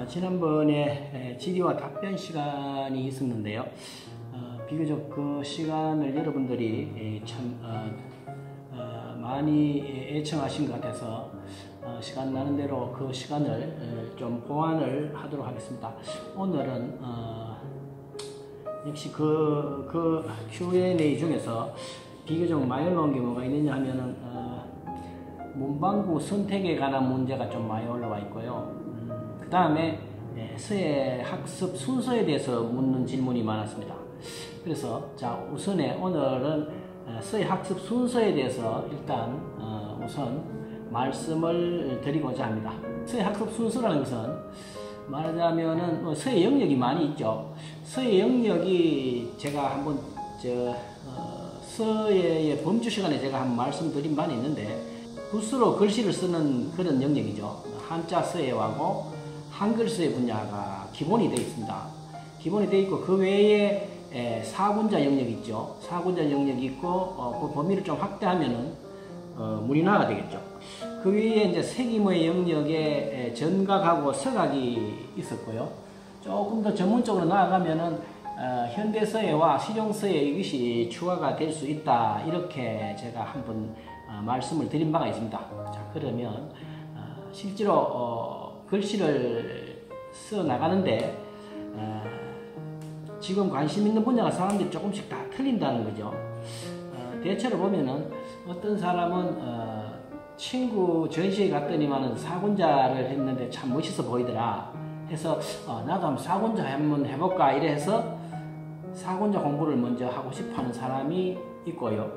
지난번에 질의와 답변 시간이 있었는데요. 비교적 그 시간을 여러분들이 참 많이 애청하신 것 같아서 시간 나는 대로 그 시간을 좀 보완을 하도록 하겠습니다. 오늘은 역시 그 Q&A 중에서 비교적 많이 올라온 게 뭐가 있느냐 하면은 문방구 선택에 관한 문제가 좀 많이 올라와 있고요. 그 다음에 서예 학습 순서에 대해서 묻는 질문이 많았습니다. 그래서 자 우선에 오늘은 서예 학습 순서에 대해서 일단 우선 말씀을 드리고자 합니다. 서예 학습 순서라는 것은 말하자면은 서예 영역이 많이 있죠. 서예 영역이 제가 한번 서예의 범주 시간에 제가 한번 말씀드린 바는 있는데 붓으로 글씨를 쓰는 그런 영역이죠. 한자 서예하고 한글 서예 분야가 기본이 되어 있습니다. 기본이 되어 있고 그 외에 사군자 영역이 있죠. 사군자 영역이 있고 그 범위를 좀 확대하면은 문인화가 되겠죠. 그 위에 이제 세기모의 영역에 전각하고 서각이 있었고요. 조금 더 전문적으로 나아가면은 현대서예와 실용서예 이것이 추가가 될 수 있다. 이렇게 제가 한번 말씀을 드린 바가 있습니다. 자, 그러면 실제로 글씨를 써 나가는데 지금 관심 있는 분야가 사람들이 조금씩 다 틀린다는 거죠. 대체로 보면은 어떤 사람은 친구 전시회 갔더니만은 사군자를 했는데 참 멋있어 보이더라 해서 나도 한번 사군자 한번 해볼까 이래서 사군자 공부를 먼저 하고 싶어하는 사람이 있고요.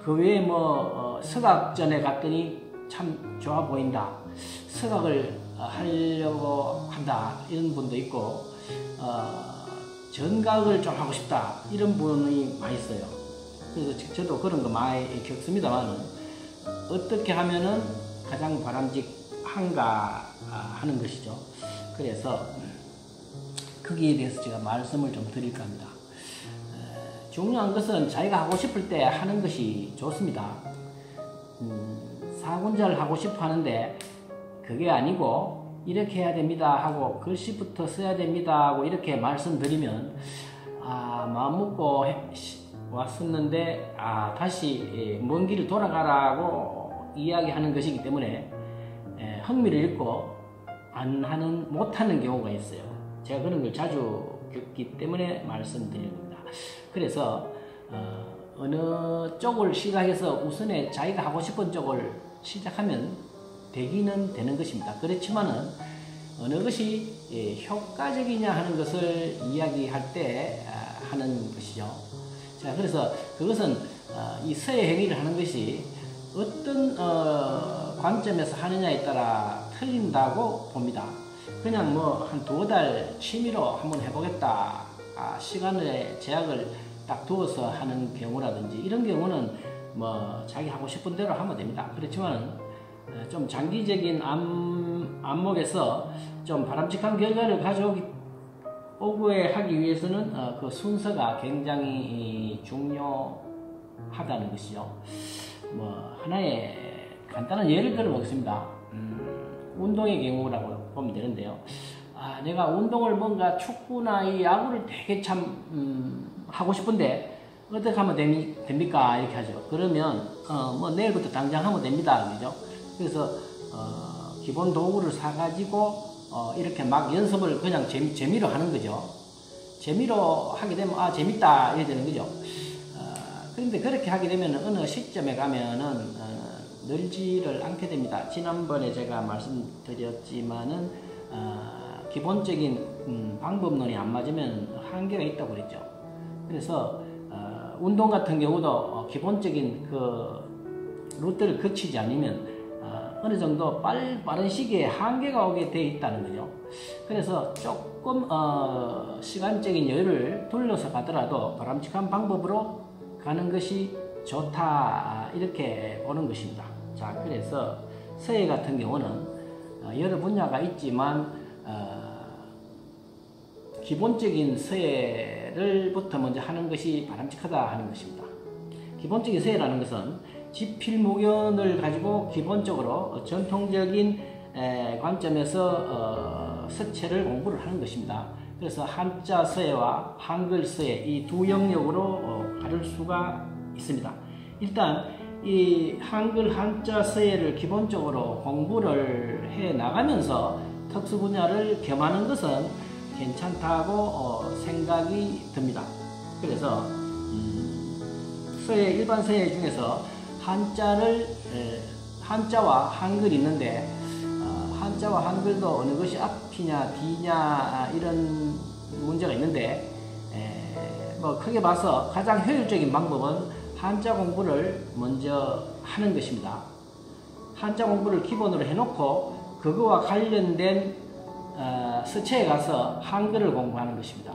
그 외에 서각전에 갔더니 참 좋아 보인다, 서각을 하려고 한다 이런 분도 있고 전각을 좀 하고 싶다 이런 분이 많이 있어요. 그래서 저도 그런 거 많이 겪습니다만 어떻게 하면은 가장 바람직한가 하는 것이죠. 그래서 거기에 대해서 제가 말씀을 좀 드릴까 합니다. 중요한 것은 자기가 하고 싶을 때 하는 것이 좋습니다. 사군자를 하고 싶어 하는데 그게 아니고 이렇게 해야 됩니다 하고 글씨부터 써야 됩니다 하고 이렇게 말씀드리면 마음 먹고 왔었는데 다시 먼 길을 돌아가라고 이야기하는 것이기 때문에 흥미를 잃고 못하는 경우가 있어요. 제가 그런 걸 자주 겪기 때문에 말씀드리는 겁니다. 그래서 어느 쪽을 시작해서 우선에 자기가 하고 싶은 쪽을 시작하면 되기는 되는 것입니다. 그렇지만은 어느 것이 효과적이냐 하는 것을 이야기할 때 하는 것이죠. 자, 그래서 그것은 이 서예 행위를 하는 것이 어떤 관점에서 하느냐에 따라 틀린다고 봅니다. 그냥 한 2달 취미로 한번 해보겠다, 시간의 제약을 딱 두어서 하는 경우라든지 이런 경우는 자기 하고 싶은 대로 하면 됩니다. 그렇지만 좀 장기적인 안목에서 좀 바람직한 결과를 가져오게 하기 위해서는 그 순서가 굉장히 중요하다는 것이죠. 하나의 간단한 예를 들어 보겠습니다. 운동의 경우라고 보면 되는데요. 내가 운동을 뭔가 축구나 이 야구를 되게 참 하고 싶은데 어떻게 하면 됩니까? 이렇게 하죠. 그러면 내일부터 당장 하면 됩니다. 그죠? 그래서 기본 도구를 사가지고 이렇게 막 연습을 그냥 재미로 하는 거죠. 재미로 하게 되면 재밌다 이래 되는 거죠. 그런데 그렇게 하게 되면 어느 시점에 가면은 늘지를 않게 됩니다. 지난번에 제가 말씀드렸지만은 기본적인 방법론이 안 맞으면 한계가 있다고 그랬죠. 그래서 운동 같은 경우도 기본적인 그 루트를 거치지 않으면 어느 정도 빠른 시기에 한계가 오게 되어 있다는 거죠. 그래서 조금 시간적인 여유를 둘러서 가더라도 바람직한 방법으로 가는 것이 좋다 이렇게 보는 것입니다. 자, 그래서 서예 같은 경우는 여러 분야가 있지만 기본적인 서예를부터 먼저 하는 것이 바람직하다 하는 것입니다. 기본적인 서예라는 것은 지필목연을 가지고 기본적으로 전통적인 관점에서 서체를 공부를 하는 것입니다. 그래서 한자 서예와 한글 서예 이 두 영역으로 가를 수가 있습니다. 일단 이 한글 한자 서예를 기본적으로 공부를 해 나가면서 특수 분야를 겸하는 것은 괜찮다고 생각이 듭니다. 그래서 서예 일반 서예 중에서 한자와 한글이 있는데 한자와 한글도 어느 것이 앞이냐 뒤냐 이런 문제가 있는데 뭐 크게 봐서 가장 효율적인 방법은 한자 공부를 먼저 하는 것입니다. 한자 공부를 기본으로 해놓고 그거와 관련된 서체에 가서 한글을 공부하는 것입니다.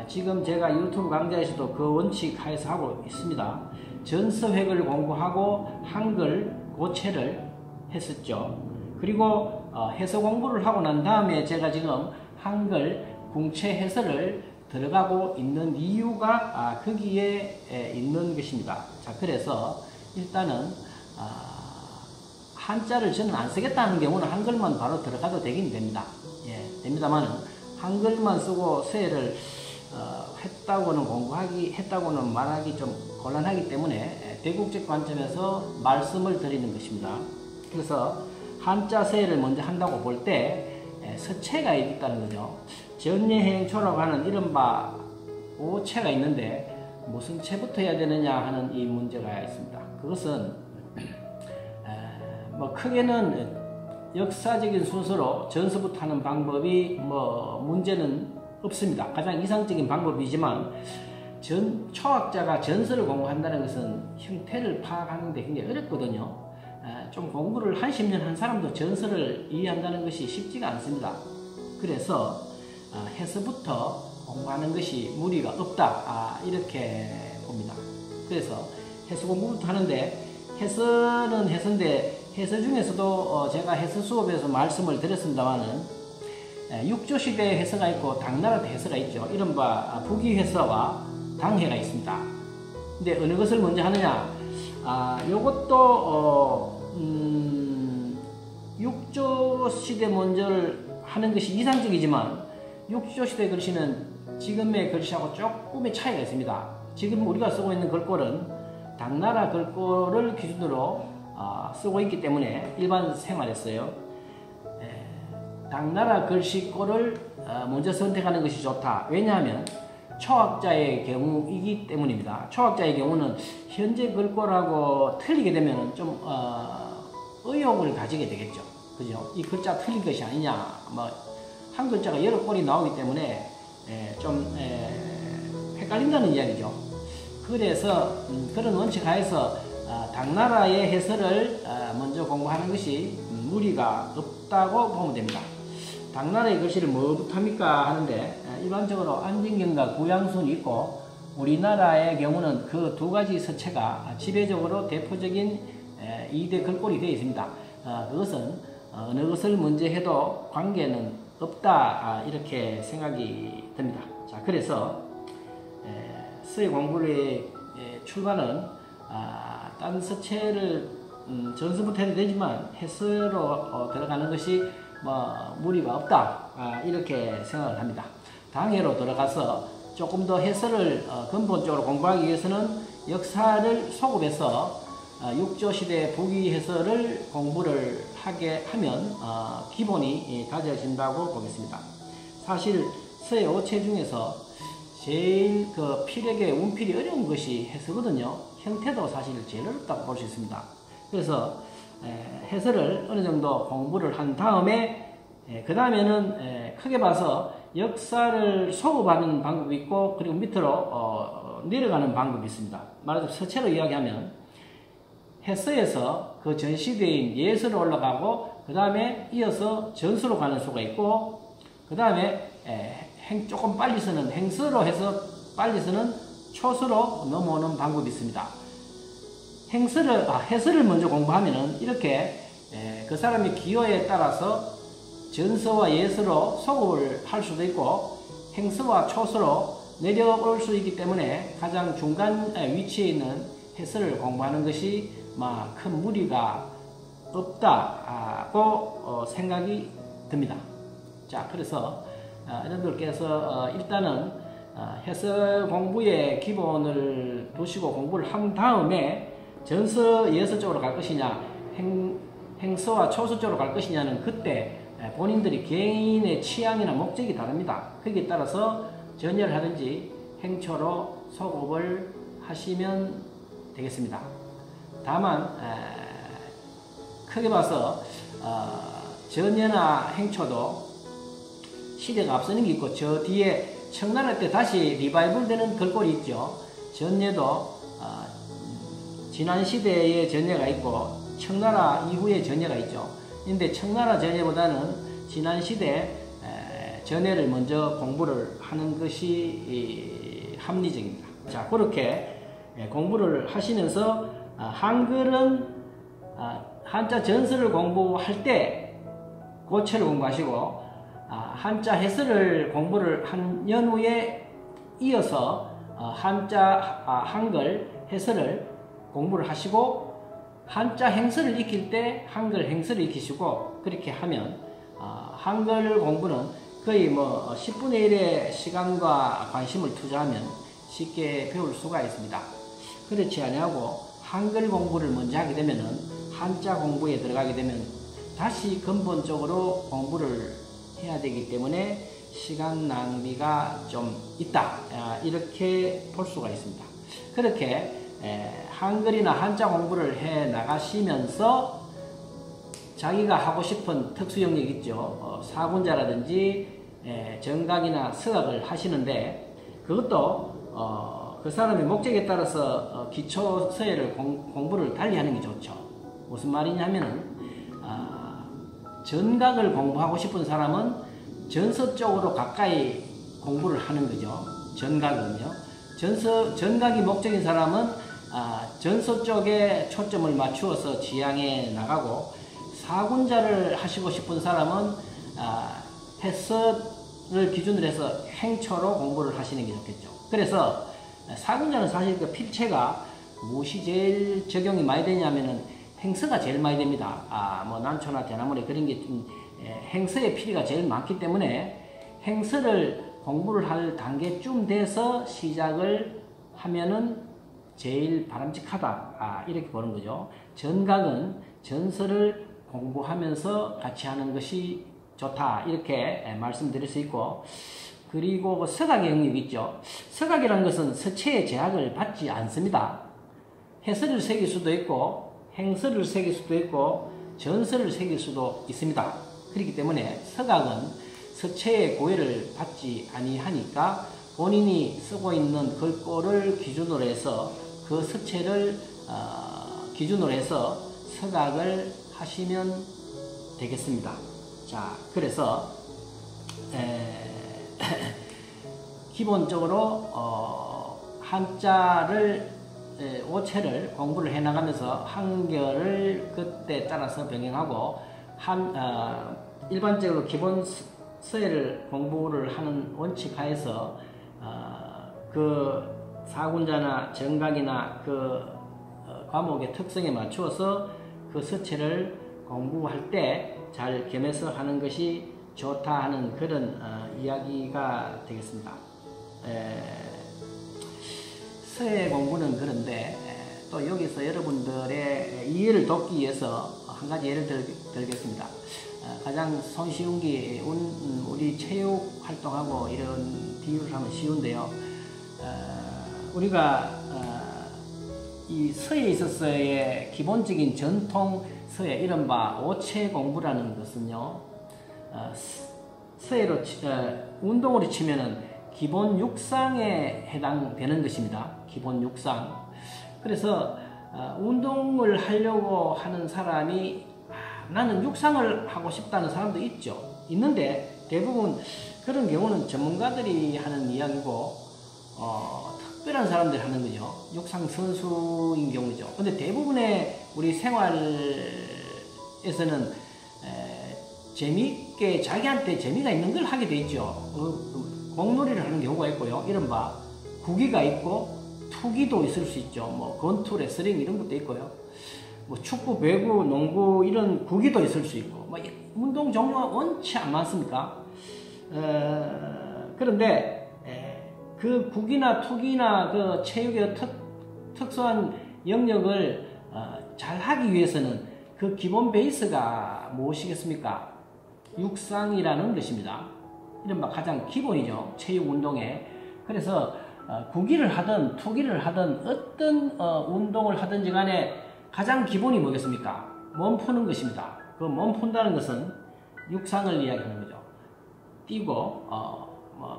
지금 제가 유튜브 강좌에서도 그 원칙 하에서 하고 있습니다. 전서획을 공부하고 한글 고체를 했었죠. 그리고 해서 공부를 하고 난 다음에 제가 지금 한글 궁체 해설을 들어가고 있는 이유가 거기에 있는 것입니다. 자, 그래서 일단은 한자를 저는 안 쓰겠다는 경우는 한글만 바로 들어가도 되긴 됩니다. 예, 됩니다만은 한글만 쓰고 서예를 했다고는 말하기 좀 곤란하기 때문에 대국적 관점에서 말씀을 드리는 것입니다. 그래서 한자 서예를 먼저 한다고 볼 때 서체가 있다는 거죠. 전예행초라고 하는 이른바 5체가 있는데 무슨 체부터 해야 되느냐 하는 이 문제가 있습니다. 그것은 뭐 크게는 역사적인 순서로 전서부터 하는 방법이 뭐 문제는 없습니다. 가장 이상적인 방법이지만 초학자가 전서를 공부한다는 것은 형태를 파악하는 데 굉장히 어렵거든요. 좀 공부를 한 10년 한 사람도 전서를 이해한다는 것이 쉽지가 않습니다. 그래서 해서부터 공부하는 것이 무리가 없다 이렇게 봅니다. 그래서 해서 공부부터 하는데 해서는 해서인데 해서 중에서도 제가 해서 수업에서 말씀을 드렸습니다만은 육조시대의 해서가 있고 당나라 해서가 있죠. 이른바 북위해서와 당해가 있습니다. 근데 어느 것을 먼저 하느냐? 요것도 육조시대 먼저를 하는 것이 이상적이지만 육조시대 글씨는 지금의 글씨하고 조금의 차이가 있습니다. 지금 우리가 쓰고 있는 글꼴은 당나라 글꼴을 기준으로 쓰고 있기 때문에 일반 생활에서요. 당나라 글씨꼴을 먼저 선택하는 것이 좋다. 왜냐하면 초학자의 경우이기 때문입니다. 초학자의 경우는 현재 글꼴하고 틀리게 되면 좀 의혹을 가지게 되겠죠. 그죠? 이 글자 틀린 것이 아니냐. 뭐 한 글자가 여러 꼴이 나오기 때문에 좀 헷갈린다는 이야기죠. 그래서 그런 원칙 하에서 당나라의 해설을 먼저 공부하는 것이 무리가 없다고 보면 됩니다. 당나라의 글씨를 뭐부터 합니까 하는데 일반적으로 안진경과 구양순이 있고 우리나라의 경우는 그 두 가지 서체가 지배적으로 대표적인 2대 글꼴이 되어 있습니다. 그것은 어느 것을 먼저 해도 관계는 없다 이렇게 생각이 듭니다. 자, 그래서 서예 공부의 출발은 딴 서체를 전서부터 해도 되지만 해서로 들어가는 것이 뭐 무리가 없다 이렇게 생각을 합니다. 당해로 들어가서 조금 더 해설을 근본적으로 공부하기 위해서는 역사를 소급해서 육조시대 북위 해설을 공부를 하게 하면 기본이 다져진다고 보겠습니다. 사실 서예 5체 중에서 제일 그 필에게 운필이 어려운 것이 해서거든요. 형태도 사실 제일 어렵다고 볼 수 있습니다. 그래서 해설을 어느 정도 공부를 한 다음에 그 다음에는 크게 봐서 역사를 소급하는 방법이 있고 그리고 밑으로 내려가는 방법이 있습니다. 말하자면 서체로 이야기하면 해서에서 그 전시대인 예서로 올라가고 그 다음에 이어서 전서로 가는 수가 있고 그 다음에 조금 빨리 쓰는 행서로 해서 빨리 쓰는 초서로 넘어오는 방법이 있습니다. 해설을 먼저 공부하면은 이렇게 그 사람의 기호에 따라서 전서와 예서로 소급을 할 수도 있고 행서와 초서로 내려올 수 있기 때문에 가장 중간 위치에 있는 해설을 공부하는 것이 큰 무리가 없다고 생각이 듭니다. 자, 그래서 여러분들께서 일단은 해설 공부의 기본을 두시고 공부를 한 다음에 전서, 예서 쪽으로 갈 것이냐, 행서와 초서 쪽으로 갈 것이냐는 그때 본인들이 개인의 취향이나 목적이 다릅니다. 거기에 따라서 전열을 하든지 행초로 소급을 하시면 되겠습니다. 다만 크게 봐서 전예나 행초도 시대가 앞서는 게 있고, 저 뒤에 청나라 때 다시 리바이벌 되는 글꼴이 있죠. 전예도 지난 시대의 전예가 있고 청나라 이후의 전예가 있죠. 근데 청나라 전예보다는 지난 시대 전예를 먼저 공부를 하는 것이 합리적입니다. 자, 그렇게 공부를 하시면서 한글은 한자 전서를 공부할 때 고체를 공부하시고, 한자 해설을 공부를 한 연후에 이어서 한글 해설을 공부를 하시고, 한자 행설을 익힐 때 한글 행설을 익히시고, 그렇게 하면 한글 공부는 거의 뭐 10분의 1의 시간과 관심을 투자하면 쉽게 배울 수가 있습니다. 그렇지 아니하고 한글 공부를 먼저 하게 되면은 한자 공부에 들어가게 되면 다시 근본적으로 공부를 해야 되기 때문에 시간 낭비가 좀 있다, 이렇게 볼 수가 있습니다. 그렇게 한글이나 한자 공부를 해 나가시면서 자기가 하고 싶은 특수 영역 있죠. 사군자라든지 정각이나 서각을 하시는데, 그것도 그 사람의 목적에 따라서 기초 서예를 공부를 달리 하는 게 좋죠. 무슨 말이냐면은 전각을 공부하고 싶은 사람은 전서 쪽으로 가까이 공부를 하는 거죠. 전각은요. 전각이 목적인 사람은 전서 쪽에 초점을 맞추어서 지향해 나가고, 사군자를 하시고 싶은 사람은 해설을 기준으로 해서 행초로 공부를 하시는 게 좋겠죠. 그래서 사군자는 사실 그 필체가 무엇이 제일 적용이 많이 되냐면은 행서가 제일 많이 됩니다. 뭐 난초나 대나무래 그런 게 좀 행서의 필요가 제일 많기 때문에 행서를 공부를 할 단계쯤 돼서 시작을 하면은 제일 바람직하다, 이렇게 보는 거죠. 전각은 전서를 공부하면서 같이 하는 것이 좋다, 이렇게 말씀드릴 수 있고, 그리고 서각의 영역이 있죠. 서각이라는 것은 서체의 제약을 받지 않습니다. 해설을 새길 수도 있고 행설을 새길 수도 있고 전설을 새길 수도 있습니다. 그렇기 때문에 서각은 서체의 고해를 받지 아니하니까 본인이 쓰고 있는 글꼴을 기준으로 해서 그 서체를 기준으로 해서 서각을 하시면 되겠습니다. 자, 그래서 기본적으로 한자를 오체를 공부를 해나가면서 한결을 그때 따라서 병행하고, 일반적으로 기본 서예를 공부를 하는 원칙 하에서 그 사군자나 정각이나 그 과목의 특성에 맞추어서 그 서체를 공부할 때 잘 겸해서 하는 것이 좋다 하는 그런 이야기가 되겠습니다. 서예 공부는 그런데 또 여기서 여러분들의 이해를 돕기 위해서 한 가지 예를 들겠습니다. 가장 손쉬운 게 우리 체육 활동하고 이런 비유를 하면 쉬운데요. 우리가 이 서예에 있어서의 기본적인 전통 서예, 이른바 오체 공부라는 것은요, 서예로 운동으로 치면은 기본 육상에 해당되는 것입니다. 기본 육상. 그래서 운동을 하려고 하는 사람이 나는 육상을 하고 싶다는 사람도 있죠. 있는데 대부분 그런 경우는 전문가들이 하는 이야기고 특별한 사람들이 하는 거죠. 육상 선수인 경우죠. 근데 대부분의 우리 생활에서는 재미있게 자기한테 재미가 있는 걸 하게 돼 있죠. 공놀이를 하는 경우가 있고요. 이른바 구기가 있고 투기도 있을 수 있죠. 뭐 권투, 레슬링 이런 것도 있고요. 뭐 축구, 배구, 농구 이런 구기도 있을 수 있고, 뭐 운동 종류가 원치 안 많습니까? 그런데 그 국이나 투기나 그 체육의 특수한 영역을 잘 하기 위해서는 그 기본 베이스가 무엇이겠습니까? 육상이라는 것입니다. 이른바 가장 기본이죠. 체육 운동에. 그래서 구기를 하든 투기를 하든 어떤 운동을 하든지 간에 가장 기본이 뭐겠습니까? 몸 푸는 것입니다. 그 몸 푼다는 것은 육상을 이야기하는 거죠. 뛰고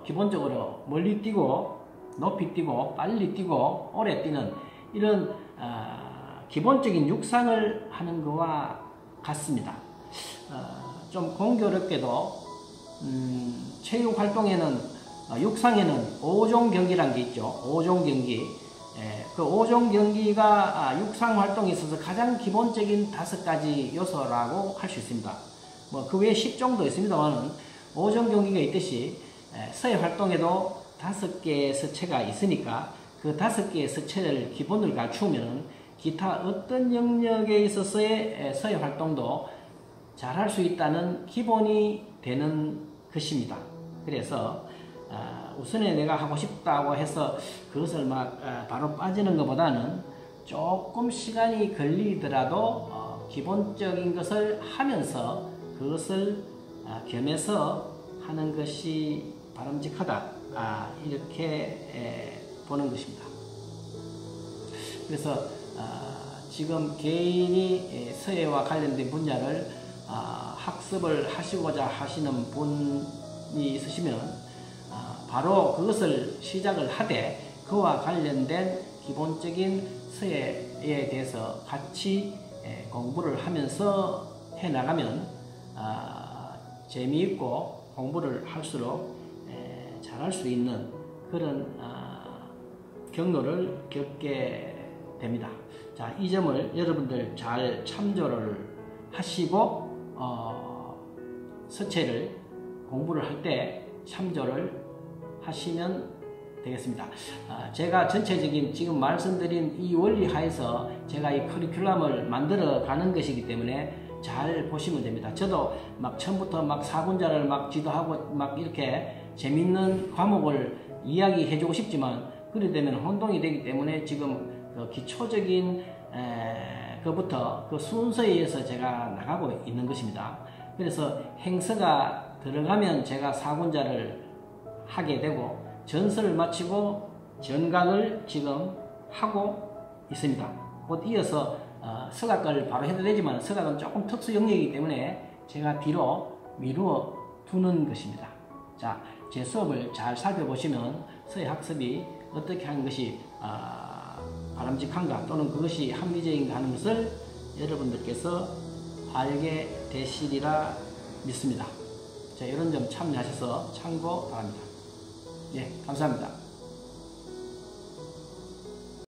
기본적으로 멀리 뛰고 높이 뛰고 빨리 뛰고 오래 뛰는 이런 기본적인 육상을 하는 것과 같습니다. 좀 공교롭게도 체육 활동에는 육상에는 5종 경기라는 게 있죠. 5종 경기. 그 5종 경기가 육상 활동에 있어서 가장 기본적인 5가지 요소라고 할 수 있습니다. 뭐 그 외에 10종도 있습니다만은 5종 경기가 있듯이 서예 활동에도 5개의 서체가 있으니까 그 5개의 서체를 기본을 갖추면 기타 어떤 영역에 있어서의 서예 활동도 잘할 수 있다는 기본이 되는 것입니다. 그래서 우선에 내가 하고 싶다고 해서 그것을 막 바로 빠지는 것보다는 조금 시간이 걸리더라도 기본적인 것을 하면서 그것을 겸해서 하는 것이 바람직하다. 이렇게 보는 것입니다. 그래서 지금 개인이 서예와 관련된 분야를 학습을 하시고자 하시는 분이 있으시면 바로 그것을 시작을 하되 그와 관련된 기본적인 서예에 대해서 같이 공부를 하면서 해나가면 재미있고 공부를 할수록 잘할 수 있는 그런 경로를 겪게 됩니다. 자, 이 점을 여러분들 잘 참조를 하시고 서체를 공부를 할 때 참조를 하시면 되겠습니다. 제가 전체적인 지금 말씀드린 이 원리 하에서 제가 이 커리큘럼을 만들어 가는 것이기 때문에 잘 보시면 됩니다. 저도 막 처음부터 막 사군자를 막 지도하고 막 이렇게 재밌는 과목을 이야기해 주고 싶지만 그래 되면 혼동이 되기 때문에 지금 그 기초적인 그부터 그 순서에 의해서 제가 나가고 있는 것입니다. 그래서 행서가 들어가면 제가 사군자를 하게 되고 전서를 마치고 전각을 지금 하고 있습니다. 곧 이어서 서각을 바로 해도 되지만 서각은 조금 특수 영역이기 때문에 제가 뒤로 미루어 두는 것입니다. 자, 제 수업을 잘 살펴보시면 서예 학습이 어떻게 하는 것이 바람직한가 또는 그것이 합리적인가 하는 것을 여러분들께서 알게 되시리라 믿습니다. 자, 이런 점 참여하셔서 참고 바랍니다. 예, 감사합니다.